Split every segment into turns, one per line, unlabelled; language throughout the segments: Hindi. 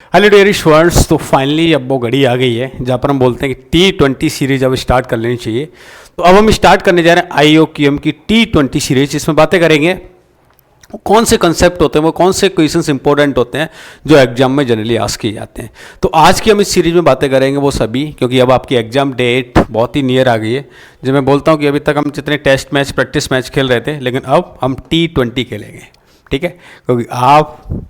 हेलो डियर स्टूडेंट्स, तो फाइनली अब वो घड़ी आ गई है जहाँ पर हम बोलते हैं कि T20 सीरीज अब स्टार्ट कर लेनी चाहिए। तो अब हम स्टार्ट करने जा रहे हैं IOQM की T20 सीरीज। इसमें बातें करेंगे वो कौन से कंसेप्ट होते हैं, वो कौन से क्वेश्चंस इंपॉर्टेंट होते हैं जो एग्जाम में जनरली आस्क किए जाते हैं। तो आज की हम इस सीरीज में बातें करेंगे वो सभी, क्योंकि अब आपकी एग्जाम डेट बहुत ही नियर आ गई है। जब मैं बोलता हूँ कि अभी तक हम जितने टेस्ट मैच प्रैक्टिस मैच खेल रहे थे, लेकिन अब हम T20 खेलेंगे, ठीक है। क्योंकि आप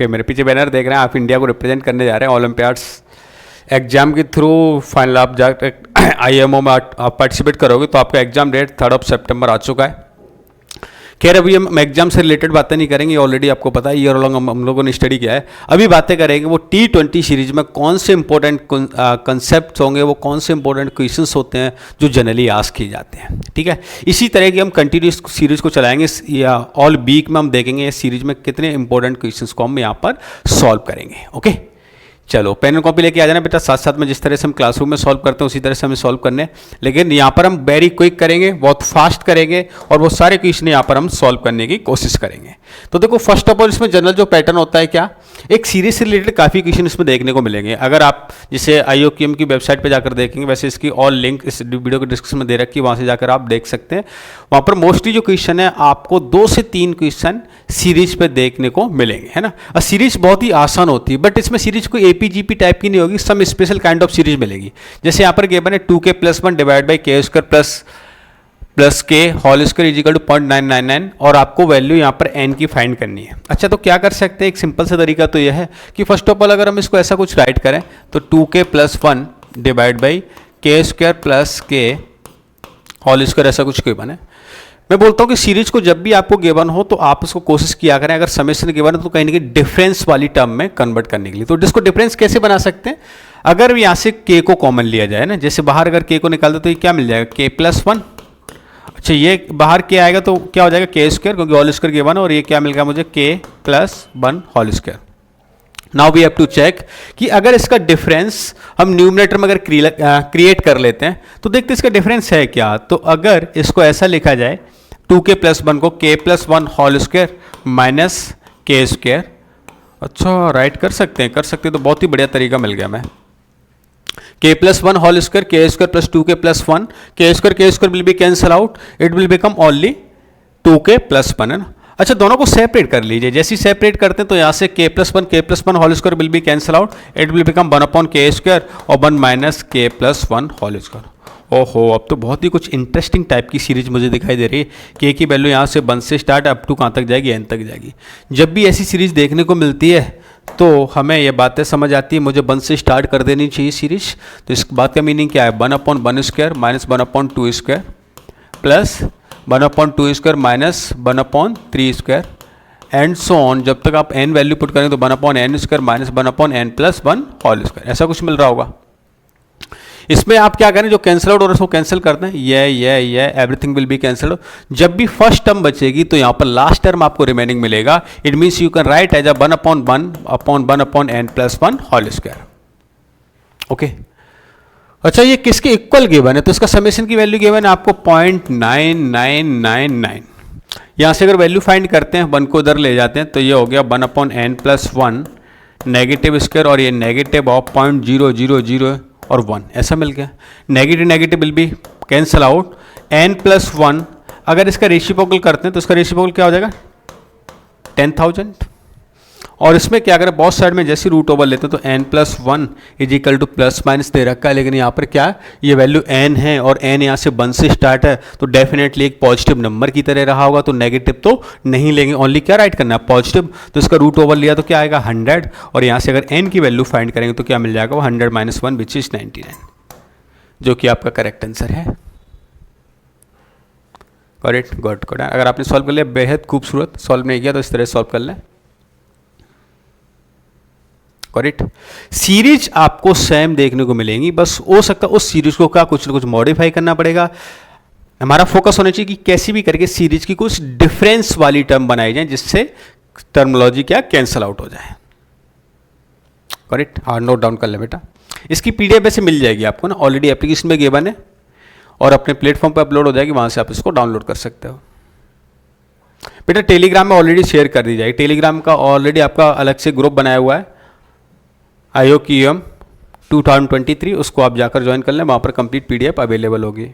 मेरे पीछे बैनर देख रहे हैं, आप इंडिया को रिप्रेजेंट करने जा रहे हैं ओलंपियाड्स एग्जाम के थ्रू। फाइनल आप जाकर IMO में आप पार्टिसिपेट करोगे, तो आपका एग्जाम डेट 3 सितंबर आ चुका है। खैर, अभी हम एग्जाम से रिलेटेड बातें नहीं करेंगे, ऑलरेडी आपको पता है, ईयर लॉन्ग हम लोगों ने स्टडी किया है। अभी बातें करेंगे वो T20 सीरीज में कौन से इंपॉर्टेंट कंसेप्ट होंगे, वो कौन से इंपॉर्टेंट क्वेश्चंस होते हैं जो जनरली आस्क किए जाते हैं, ठीक है। इसी तरह की हम कंटिन्यूस सीरीज को चलाएंगे, या ऑल वीक में हम देखेंगे इस सीरीज में कितने इंपॉर्टेंट क्वेश्चंस को हम यहाँ पर सॉल्व करेंगे। ओके, चलो पेन और कॉपी लेके आ जाना बेटा, साथ साथ में जिस तरह से हम क्लासरूम में सॉल्व करते हैं उसी तरह से हमें सॉल्व करने, लेकिन यहाँ पर हम वेरी क्विक करेंगे, बहुत फास्ट करेंगे, और वो सारे क्वेश्चन यहाँ पर हम सॉल्व करने की कोशिश करेंगे। तो देखो, फर्स्ट ऑफ ऑल इसमें जनरल जो पैटर्न होता है, क्या एक सीरीज से रिलेटेड काफ़ी क्वेश्चन इसमें देखने को मिलेंगे। अगर आप जिसे IOQM की वेबसाइट पर जाकर देखेंगे, वैसे इसकी ऑल लिंक इस वीडियो के डिस्क्रिप्शन में दे रखी है, वहाँ से जाकर आप देख सकते हैं। वहाँ पर मोस्टली जो क्वेश्चन है आपको 2 से 3 क्वेश्चन सीरीज पे देखने को मिलेंगे, है ना। और सीरीज बहुत ही आसान होती है, बट इसमें सीरीज कोई APGP टाइप की नहीं होगी, some special kind of series मिलेगी। जैसे यहाँ पर गिवन है 2k+1 divide by k² plus k whole square is equal to 0.999, और आपको वैल्यू यहाँ पर n की फाइंड करनी है। अच्छा, तो क्या कर सकते हैं, एक सिंपल सा तरीका तो यह है कि फर्स्ट ऑफ ऑल अगर हम इसको ऐसा कुछ राइट करें तो 2k+1 divide by k² plus k whole square, ऐसा कुछ गिवन है। मैं बोलता हूँ कि सीरीज को जब भी आपको गिवन हो तो आप उसको कोशिश किया करें, अगर समेशन गिवन है तो कहीं ना कहीं डिफरेंस वाली टर्म में कन्वर्ट करने के लिए। तो इसको डिफरेंस कैसे बना सकते हैं, अगर यहाँ से k को कॉमन लिया जाए ना, जैसे बाहर अगर k को निकाल दो तो ये क्या मिल जाएगा, k+1। अच्छा, ये बाहर k आएगा तो क्या हो जाएगा, k², क्योंकि होल स्क्वायर गिवन है, और ये क्या मिल गया मुझे, k+1 whole square. Now we have to check कि अगर इसका डिफरेंस हम न्यूमरेटर में अगर क्रिएट कर लेते हैं तो देखते इसका डिफरेंस है क्या। तो अगर इसको ऐसा लिखा जाए 2k+1 को k+1 whole square minus k², अच्छा राइट कर सकते हैं, तो बहुत ही बढ़िया तरीका मिल गया। मैं k+1 whole square k² plus 2k+1, k² will be cancel out, it will become only 2k+1, है ना। अच्छा, दोनों को सेपरेट कर लीजिए, जैसे ही सेपरेट करते हैं तो यहाँ से k+1 whole square will be cancel out, it will become 1/k² और 1 माइनस k+1 होल स्क्वायर। ओहो, अब तो बहुत ही कुछ इंटरेस्टिंग टाइप की सीरीज मुझे दिखाई दे रही है कि k की वैल्यू यहाँ से 1 से स्टार्ट अप टू कहाँ तक जाएगी, n तक जाएगी। जब भी ऐसी सीरीज देखने को मिलती है तो हमें ये बातें समझ आती है, मुझे 1 से स्टार्ट कर देनी चाहिए सीरीज। तो इस बात का मीनिंग क्या है, 1/1² minus 1/2² plus 1/2² minus 1/3² and so on, जब तक आप n वैल्यू पुट करें तो 1/n² minus 1/n+1 whole square, ऐसा कुछ मिल रहा होगा। इसमें आप क्या करें, जो कैंसिल आउट और उसको कैंसिल करते हैं, ये एवरीथिंग विल बी कैंसिल। जब भी फर्स्ट टर्म बचेगी तो यहाँ पर लास्ट टर्म आपको रिमेनिंग मिलेगा। It means you can write as 1/1/1/n+1 whole square. Okay, अच्छा ये किसके इक्वल गिवन है, तो इसका समेशन की वैल्यू गिवन है आपको 0.9999। यहाँ से अगर वैल्यू फाइंड करते हैं, 1 को उधर ले जाते हैं तो ये हो गया 1/n+1 नेगेटिव स्क्वायर, और ये नेगेटिव ऑफ 0.000 और 1, ऐसा मिल गया। Negative will be cancel out, n+1 अगर इसका रेशिप्रोकल करते हैं तो इसका रेशिप्रोकल क्या हो जाएगा, 10,000। और इसमें क्या करें, बहुत साइड में जैसे रूट ओवर लेते हैं तो n+1 is equal to plus minus दे रखा है, लेकिन यहाँ पर क्या ये वैल्यू n है और n यहाँ से 1 से स्टार्ट है, तो डेफिनेटली एक पॉजिटिव नंबर की तरह रहा होगा, तो नेगेटिव तो नहीं लेंगे, ओनली क्या राइट करना है, पॉजिटिव। तो इसका रूट ओवर लिया तो क्या आएगा 100, और यहाँ से अगर n की वैल्यू फाइंड करेंगे तो क्या मिल जाएगा, वो 100 - 1 विच इज 99, जो कि आपका करेक्ट आंसर है। Correct, got. अगर आपने सॉल्व कर लिया बेहद खूबसूरत, सॉल्व नहीं किया तो इस तरह सॉल्व कर लें। करेक्ट, सीरीज आपको सेम देखने को मिलेंगी, बस हो सकता है उस सीरीज को क्या कुछ ना कुछ मॉडिफाई करना पड़ेगा। हमारा फोकस होना चाहिए कि कैसी भी करके सीरीज की कुछ डिफरेंस वाली टर्म बनाई जाए जिससे टर्मोलॉजी क्या कैंसल आउट हो जाए। करेक्ट, हाँ नोट डाउन कर ले बेटा। इसकी PDF वैसे मिल जाएगी आपको ना, ऑलरेडी एप्लीकेशन में गिवन है और अपने प्लेटफॉर्म पर अपलोड हो जाएगी, वहां से आप इसको डाउनलोड कर सकते हो। बेटा टेलीग्राम में ऑलरेडी शेयर कर दी जाएगी, टेलीग्राम का ऑलरेडी आपका अलग से ग्रुप बनाया हुआ है, IOQM 2023, उसको आप जाकर ज्वाइन कर लें, वहाँ पर कंप्लीट PDF अवेलेबल होगी।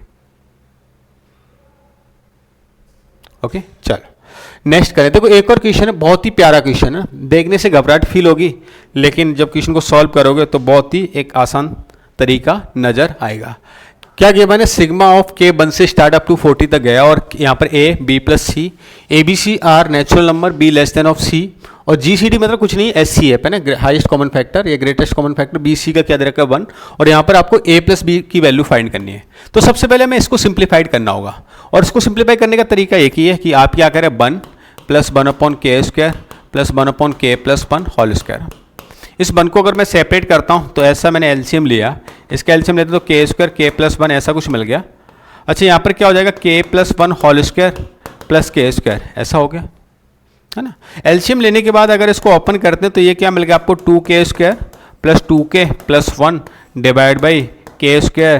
ओके चलो नेक्स्ट करें। देखो एक और क्वेश्चन है, बहुत ही प्यारा क्वेश्चन है, देखने से घबराहट फील होगी लेकिन जब क्वेश्चन को सॉल्व करोगे तो बहुत ही एक आसान तरीका नजर आएगा। क्या गिवन है, सिग्मा ऑफ के 1 से स्टार्ट अप टू 40 तक गया और यहाँ पर A B plus C, A B C are natural number, B less than of C, और जी सी डी मतलब कुछ नहीं एस सी एफ है ना, हाईएस्ट कॉमन फैक्टर या greatest common factor, B C का क्या दे रखा है 1, और यहाँ पर आपको ए प्लस बी की वैल्यू फाइंड करनी है। तो सबसे पहले हमें इसको सिंप्लीफाइड करना होगा और इसको सिंप्लीफाई करने का तरीका एक ही है कि आप क्या करें 1 प्लस 1 अपॉन के स्क्वायर प्लस 1 अपॉन के प्लस 1 होल स्क्वायर। इस 1 को अगर मैं सेपरेट करता हूँ तो ऐसा मैंने एलसीएम लिया, इसका एलसीएम लेते तो के स्क्वायर के प्लस 1 ऐसा कुछ मिल गया। अच्छा यहाँ पर क्या हो जाएगा के प्लस 1 होल स्क्वायर प्लस के स्क्वायर ऐसा हो गया है ना। एलसीएम लेने के बाद अगर इसको ओपन करते हैं तो ये क्या मिल गया आपको 2k square plus 2k plus 1 divide by के स्क्वायर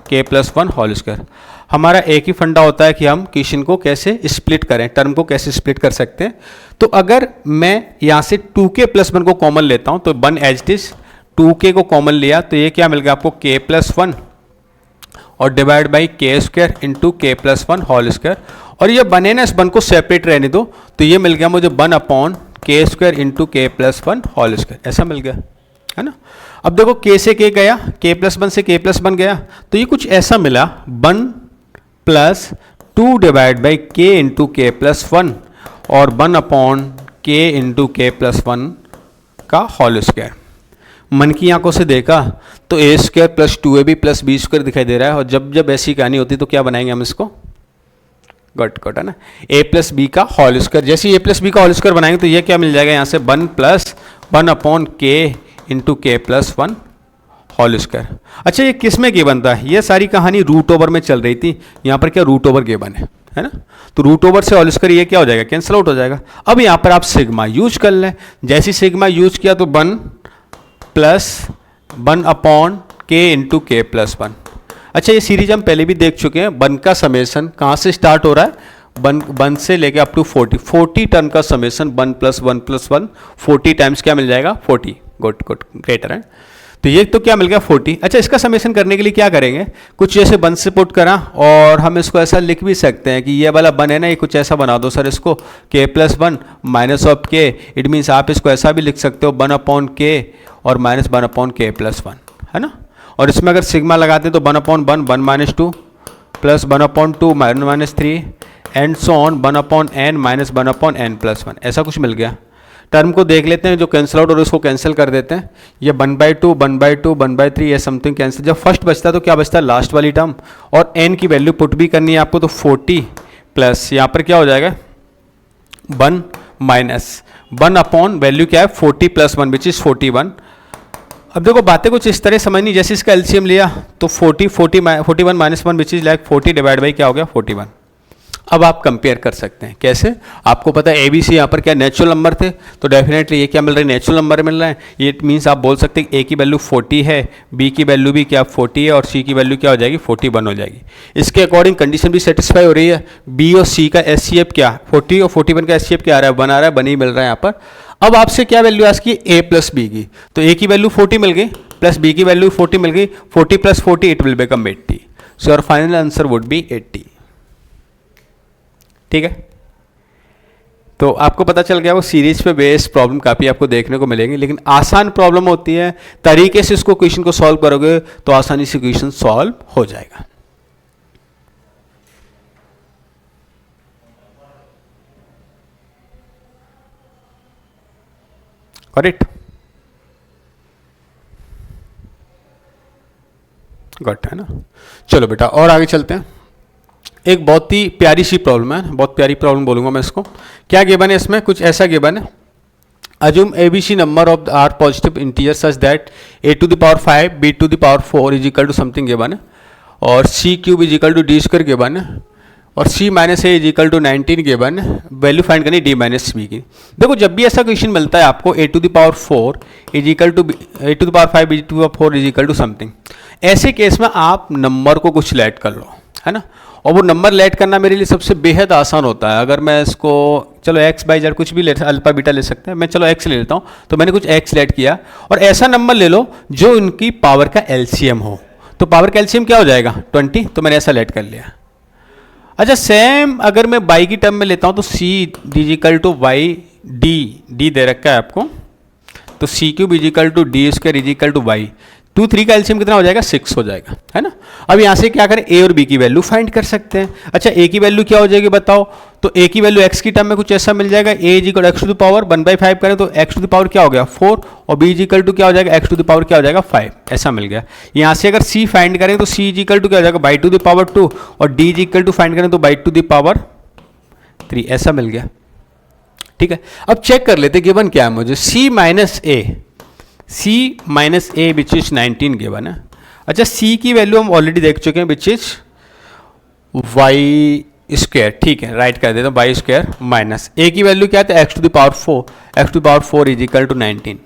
के प्लस 1 होल स्क्वायर। हमारा एक ही फंडा होता है कि हम क्वेश्चन को कैसे स्प्लिट करें, टर्म को कैसे स्प्लिट कर सकते हैं। तो अगर मैं यहाँ से 2k प्लस 1 को कॉमन लेता हूँ तो 1 एज दिस 2k को कॉमन लिया तो ये क्या मिल गया आपको k प्लस 1 और डिवाइड बाई के स्क्वायर इंटू के प्लस 1 होल स्क्वायर, और ये बने ना इस 1 को सेपरेट रहने दो तो ये मिल गया मुझे 1 अपॉन के स्क्वायर इंटू के प्लस 1 होल स्क्वायर ऐसा मिल गया है ना। अब देखो k से k गया, k प्लस 1 से k प्लस 1 गया तो ये कुछ ऐसा मिला 1 प्लस 2 डिवाइड बाई के इंटू के प्लस 1 और 1 अपॉन के इंटू के प्लस 1 का होल स्क्वायर। मन की आंखों से देखा तो ए square plus 2ab plus B square दिखाई दे रहा है, और जब जब ऐसी कहानी होती तो क्या बनाएंगे हम इसको गट कट है ना, a प्लस बी का होल स्क्वायर। जैसे a प्लस बी का होल स्क्वायर बनाएंगे तो ये क्या मिल जाएगा यहाँ से 1 प्लस 1 अपॉन के इंटू के प्लस 1 होल स्क्वायर। अच्छा ये किस में गिवन था, ये सारी कहानी रूट ओवर में चल रही थी, यहाँ पर क्या रूट ओवर गिवन है ना, तो रूट ओवर से होल स्क्वायर ये क्या हो जाएगा कैंसिल आउट हो जाएगा। अब यहाँ पर आप सिग्मा यूज कर लें, जैसे सिग्मा यूज किया तो 1 प्लस 1 अपॉन के इंटू के प्लस 1। अच्छा ये सीरीज हम पहले भी देख चुके हैं, 1 का समेसन कहाँ से स्टार्ट हो रहा है 1 से लेके अप टू 40 टर्म का समेसन 1 प्लस 1 प्लस 1 40 टाइम्स क्या मिल जाएगा 40। गुड गुड ग्रेटर है, तो ये तो क्या मिल गया 40। अच्छा इसका समेसन करने के लिए क्या करेंगे, कुछ जैसे 1 से पुट करा और हम इसको ऐसा लिख भी सकते हैं कि ये वाला 1 है ना, ये कुछ ऐसा बना दो सर इसको k plus 1 minus of k, it means आप इसको ऐसा भी लिख सकते हो 1 अपॉन k और माइनस 1 अपॉन k प्लस 1 है ना। और इसमें अगर सिग्मा लगाते हैं तो 1 upon 1 1 minus 2 plus 1 upon 2 minus 3 and so on 1 upon n minus 1 upon n plus 1 ऐसा कुछ मिल गया। टर्म को देख लेते हैं जो कैंसिल आउट और उसको कैंसिल कर देते हैं, ये 1/2 1/2 1/3 ये समथिंग कैंसिल। जब फर्स्ट बचता है तो क्या बचता है लास्ट वाली टर्म, और n की वैल्यू पुट भी करनी है आपको तो 40 प्लस यहाँ पर क्या हो जाएगा 1 माइनस 1 अपॉन वैल्यू क्या है 40 प्लस 1 विच इज 41। अब देखो बातें कुछ इस तरह समझनी, जैसे इसका एलसीएम लिया तो 41 minus 1 which is like 40 divide by क्या हो गया 41। अब आप कंपेयर कर सकते हैं कैसे, आपको पता है ABC यहाँ पर क्या नेचुरल नंबर थे तो डेफिनेटली ये क्या मिल रहा है नेचुरल नंबर मिल रहा है। ये मीन्स आप बोल सकते हैं A की वैल्यू 40 है, B की वैल्यू भी क्या 40 है और C की वैल्यू क्या हो जाएगी 41 हो जाएगी। इसके अकॉर्डिंग कंडीशन भी सेटिस्फाई हो रही है। B और C का SCF क्या 40 और 41 का SCF क्या आ रहा है 1 आ रहा है, 1 ही मिल रहा है यहाँ पर। अब आपसे क्या वैल्यू आज की A प्लस B की, तो A की वैल्यू 40 मिल गई प्लस B की वैल्यू 40 मिल गई, 40 plus 40 it will become 80, so your final answer would be 80। ठीक है, तो आपको पता चल गया वो सीरीज पे बेस्ड प्रॉब्लम काफ़ी आपको देखने को मिलेंगी, लेकिन आसान प्रॉब्लम होती है, तरीके से इसको क्वेश्चन को सॉल्व करोगे तो आसानी से क्वेश्चन सॉल्व हो जाएगा। करेक्ट, गुड है ना। चलो बेटा और आगे चलते हैं। एक बहुत ही प्यारी सी प्रॉब्लम है, बहुत प्यारी प्रॉब्लम बोलूंगा मैं इसको। क्या गिवन है इसमें, कुछ ऐसा गिवन है, assume ABC number of are positive integer such that a to the power 5 b to the power 4 is equal to something given है, और c cube is equal to d square given है, और c minus a is equal to 19 given है। वैल्यू फाइंड करनी d माइनस b की। देखो जब भी ऐसा क्वेश्चन मिलता है आपको a to the power 4 is equal to a to the power 5 b to the power 4 is equal to something, ऐसे केस में आप नंबर को कुछ लेट कर लो, है ना। और वो नंबर लेट करना मेरे लिए सबसे बेहद आसान होता है। अगर मैं इसको चलो एक्स बाई जेड कुछ भी ले, अल्फा बीटा ले सकते हैं, मैं चलो एक्स ले लेता हूँ, तो मैंने कुछ एक्स लेट किया और ऐसा नंबर ले लो जो इनकी पावर का एलसीएम हो। तो पावर का एलसीएम क्या हो जाएगा 20, तो मैंने ऐसा लेट कर लिया। अच्छा सेम अगर मैं बाई की टर्म में लेता हूँ तो C is equal to Y D दे रखा है आपको, तो C cube is equal to D square is equal to Y, 2 3 का एलसीएम कितना हो जाएगा 6 हो जाएगा, है ना। अब यहाँ से क्या करें, ए और बी की वैल्यू फाइंड कर सकते हैं। अच्छा ए की वैल्यू क्या हो जाएगी बताओ, तो ए की वैल्यू एक्स की टर्म में कुछ ऐसा मिल जाएगा, A is equal X to the power 1/5 करें तो एक्स टू द पावर क्या हो गया 4, और बी इजिकल टू क्या हो जाएगा एक्स टू द पावर क्या हो जाएगा 5, ऐसा मिल गया। यहाँ से अगर सी फाइंड करें तो सी इजिकल टू क्या हो जाएगा बाई टू द पावर 2, और डी इजिकल टू फाइंड करें तो बाई टू द पावर 3, ऐसा मिल गया। ठीक है, अब चेक कर लेते गिवन क्या है मुझे, c minus A which is 19 given है। अच्छा c की वैल्यू हम ऑलरेडी देख चुके हैं विच इज वाई स्क्वायर, ठीक है राइट कर देता हूँ, वाई स्क्वायर माइनस ए की वैल्यू क्या है x to the power 4, x to the power 4 is equal to 19।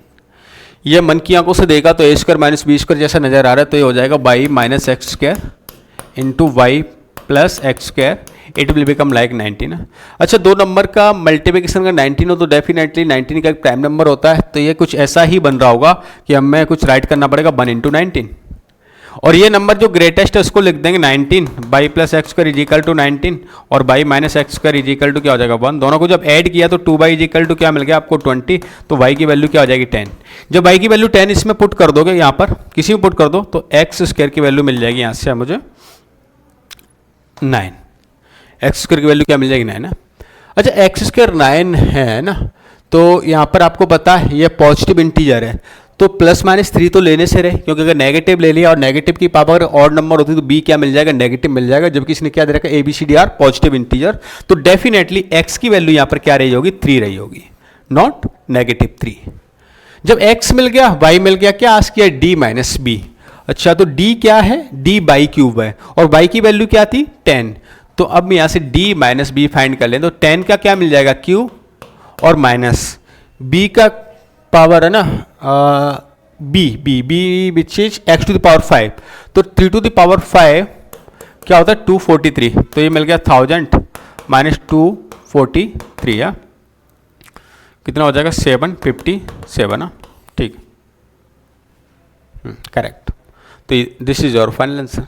ये मन की आंखों से देखा तो ए स्क्वायर माइनस बी स्क्वायर जैसा नजर आ रहा है, तो ये हो जाएगा y minus x square into y plus x square, it will become like 19। अच्छा दो नंबर का मल्टीप्लिकेशन का 19 हो तो डेफिनेटली 19 का एक प्राइम नंबर होता है, तो ये कुछ ऐसा ही बन रहा होगा कि हमें कुछ राइट करना पड़ेगा 1 इंटू 19, और ये नंबर जो ग्रेटेस्ट है उसको लिख देंगे 19 y plus x square is equal to 19, और y minus x square is equal to क्या हो जाएगा 1। दोनों को जब ऐड किया तो 2 बाई इज इक्वल टू क्या मिल गया आपको 20, तो वाई की वैल्यू क्या हो जाएगी 10। जब वाई की वैल्यू 10 इसमें पुट कर दोगे, यहाँ पर किसी में पुट कर दो तो एक्स स्क्वायर की वैल्यू मिल जाएगी यहाँ से मुझे 9, एक्स स्क्वायर की वैल्यू क्या मिल जाएगी 9 ना। अच्छा एक्स स्क्वायर 9 है ना, तो यहाँ पर आपको पता है ये पॉजिटिव इंटीजर है, तो प्लस माइनस 3 तो लेने से रहे, क्योंकि अगर नेगेटिव ले लिया और नेगेटिव की पावर ऑड नंबर होती तो बी क्या मिल जाएगा नेगेटिव मिल जाएगा, जबकि इसने क्या दे रखा है A B C D are positive integer, तो डेफिनेटली एक्स की वैल्यू यहाँ पर क्या रही होगी 3 रही होगी, नॉट नेगेटिव 3। जब एक्स मिल गया वाई मिल गया, क्या आस्क किया डी माइनस बी। अच्छा तो डी क्या है, डी बाई क्यूब है, और बाई की वैल्यू क्या थी 10, तो अब यहाँ से d माइनस बी फाइंड कर लें तो 10 का क्या मिल जाएगा q, और माइनस b का पावर है ना b which is x to the power 5, तो 3 टू द पावर 5 क्या होता है 243, तो ये मिल गया 1000 माइनस 243 या कितना हो जाएगा 757 ना, ठीक करेक्ट। तो this is your final answer.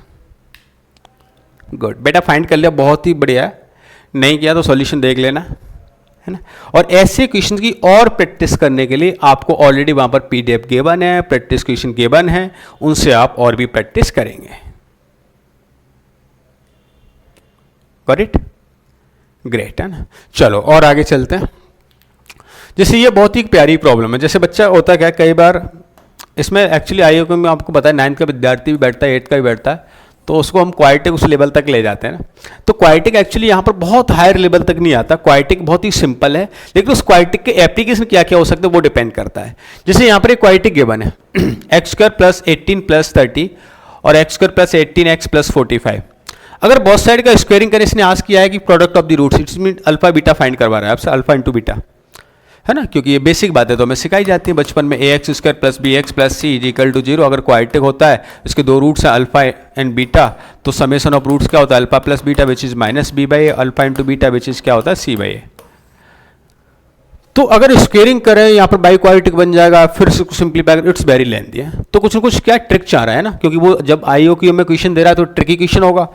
Good बेटा फाइंड कर लिया, बहुत ही बढ़िया है, नहीं किया तो सॉल्यूशन देख लेना, है ना। और ऐसे क्वेश्चन की और प्रैक्टिस करने के लिए आपको ऑलरेडी वहाँ पर पीडीएफ गिवन है, प्रैक्टिस क्वेश्चन गिवन है, उनसे आप और भी प्रैक्टिस करेंगे। गॉट इट, ग्रेट है ना। चलो और आगे चलते हैं। जैसे ये बहुत ही प्यारी प्रॉब्लम है, जैसे बच्चा होता क्या कई बार इसमें एक्चुअली आईओ को मैं आपको पता है 9th का विद्यार्थी भी बैठता है 8th का भी बैठता है, तो उसको हम क्वाइटिक उस लेवल तक ले जाते हैं ना। तो क्वाइटिक एक्चुअली यहाँ पर बहुत हायर लेवल तक नहीं आता, क्वाइटिक बहुत ही सिंपल है, लेकिन उस क्वाइटिक के एप्लीकेशन क्या क्या हो सकते हैं वो डिपेंड करता है। जैसे यहाँ पर एक क्वाइटिक गिवन है एक्स स्क्वायर प्लस 18 प्लस 30 और x square plus 18x plus 45। अगर बहुत साइड का स्क्वेयरिंग करें, इसने आज किया है कि product of the roots, it's mean alpha beta find करवा रहा है आपसे, अल्फा इंटू बीटा, है ना, क्योंकि ये बेसिक बातें तो हमें सिखाई जाती है बचपन में, A X square plus B X plus C is equal to 0। अगर क्वाइटिक होता है, इसके दो रूट्स हैं अल्फा एंड बीटा, तो समेशन ऑफ रूट्स क्या होता है alpha plus beta which is minus B by A, alpha into beta which is क्या होता है सी बाई ए। तो अगर स्क्वेयरिंग करें यहाँ पर बाई क्वाइटिक बन जाएगा, फिर सिंपलीफाई, इट्स वेरी लेंथी है, तो कुछ ना कुछ क्या ट्रिक चाह रहा है ना, क्योंकि वो जब आईओ क्यू में क्वेश्चन दे रहा है तो ट्रिकी क्वेश्चन होगा।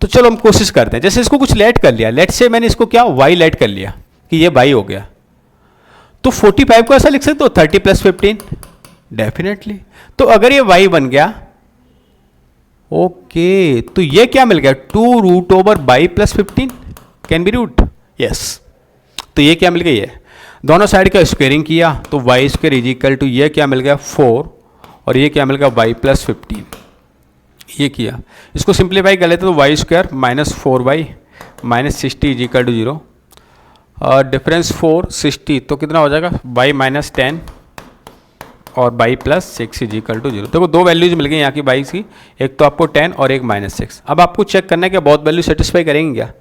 तो चलो हम कोशिश करते हैं। जैसे इसको कुछ लेट कर लिया, लेट से मैंने इसको क्या वाई लेट कर लिया कि ये वाई हो गया, तो 45 को ऐसा लिख सकते हो 30 प्लस 15 डेफिनेटली। तो अगर ये y बन गया, ओके, तो ये क्या मिल गया 2 root over y plus 15 can be root, yes. तो ये क्या मिल गया, ये दोनों साइड का स्क्वेयरिंग किया तो y square is equal to ये क्या मिल गया 4, और ये क्या मिल गया वाई प्लस 15, ये किया। इसको सिंप्लीफाई कर लेते तो y square minus 4y minus 60 is equal to 0, और डिफरेंस 4 60, तो कितना हो जाएगा y माइनस 10 और y plus 6 is equal to 0। देखो दो वैल्यूज मिल गई यहाँ की y की, एक तो आपको 10 और एक माइनस 6। अब आपको चेक करना है कि बहुत वैल्यू सेटिस्फाई करेंगे क्या।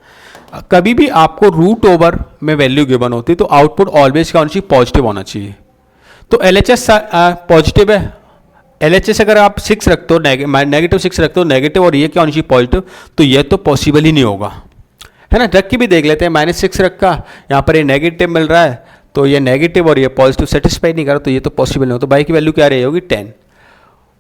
कभी भी आपको रूट ओवर में वैल्यू गिवन होती है तो आउटपुट ऑलवेज क्या होना चाहिए पॉजिटिव होना चाहिए। तो LHS पॉजिटिव है, LHS अगर आप 6 रखते हो, नेगेटिव 6 रखते हो नेगेटिव, और ये क्या होनी चाहिए पॉजिटिव, तो ये तो पॉसिबल ही नहीं होगा, है ना। रख के भी देख लेते हैं, -6 रखा, यहाँ पर ये नेगेटिव मिल रहा है, तो ये नेगेटिव और ये पॉजिटिव सेटिस्फाई नहीं कर रहा, तो ये तो पॉसिबल नहीं हो। तो बाई की वैल्यू क्या रही होगी 10।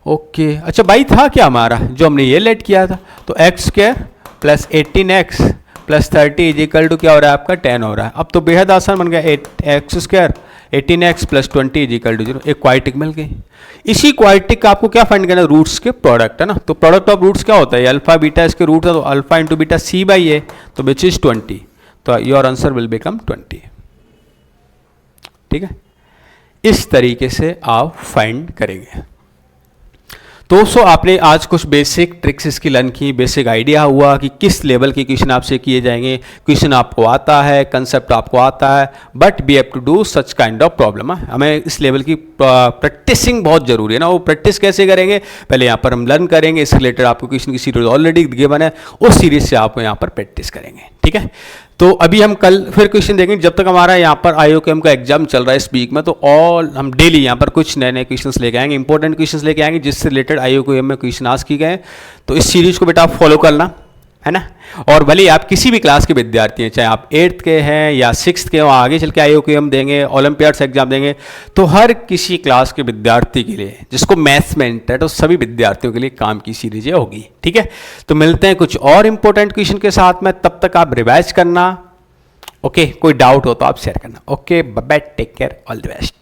ओके, अच्छा बाई था क्या हमारा जो हमने ये लेट किया था, तो x² plus 18x plus 30 is equal to क्या हो रहा है आपका 10 हो रहा है। अब तो बेहद आसान बन गया, 8x² 18x plus 20 is equal to 0, एक क्वाड्रेटिक मिल गई। इसी क्वाड्रेटिक का आपको क्या फाइंड करना है, रूट्स के प्रोडक्ट, है ना। तो प्रोडक्ट ऑफ रूट्स क्या होता है, अल्फा बीटा इसके रूट है, तो अल्फा इंटू बीटा c/a, तो विच इज 20, तो योर आंसर विल बिकम 20। ठीक है, इस तरीके से आप फाइंड करेंगे। तो आपने आज कुछ बेसिक ट्रिक्स इसकी लर्न की, बेसिक आइडिया हुआ कि किस लेवल के क्वेश्चन आपसे किए जाएंगे। क्वेश्चन आपको आता है, कंसेप्ट आपको आता है, but we have to do such kind of problem. हमें इस लेवल की प्रैक्टिसिंग बहुत जरूरी है ना। वो प्रैक्टिस कैसे करेंगे, पहले यहाँ पर हम लर्न करेंगे, इससे रिलेटेड आपको क्वेश्चन की सीरीज ऑलरेडी गिवन है, उस सीरीज से आपको यहाँ पर प्रैक्टिस करेंगे। ठीक है, तो अभी हम कल फिर क्वेश्चन देखेंगे। जब तक हमारा यहाँ पर IOQM का एग्जाम चल रहा है इस वीक में, तो हम डेली यहाँ पर कुछ नए नए क्वेश्चंस लेके आएंगे, इंपॉर्टेंट क्वेश्चंस लेके आएंगे जिससे रिलेटेड IOQM में क्वेश्चन आस्क किए गए। तो इस सीरीज को बेटा आप फॉलो करना, है ना। और भले आप किसी भी क्लास के विद्यार्थी हैं, चाहे आप 8th के हैं या 6th के हो, आगे चल के IOQM देंगे, ओलंपियाड्स एग्जाम देंगे, तो हर किसी क्लास के विद्यार्थी के लिए जिसको मैथ्स में इंटरेस्ट है, तो सभी विद्यार्थियों के लिए काम की सीरीजें होगी। ठीक है, तो मिलते हैं कुछ और इंपॉर्टेंट क्वेश्चन के साथ में, तब तक आप रिवाइज करना। ओके, कोई डाउट हो तो आप शेयर करना। Okay, bye bye, take care, all the best.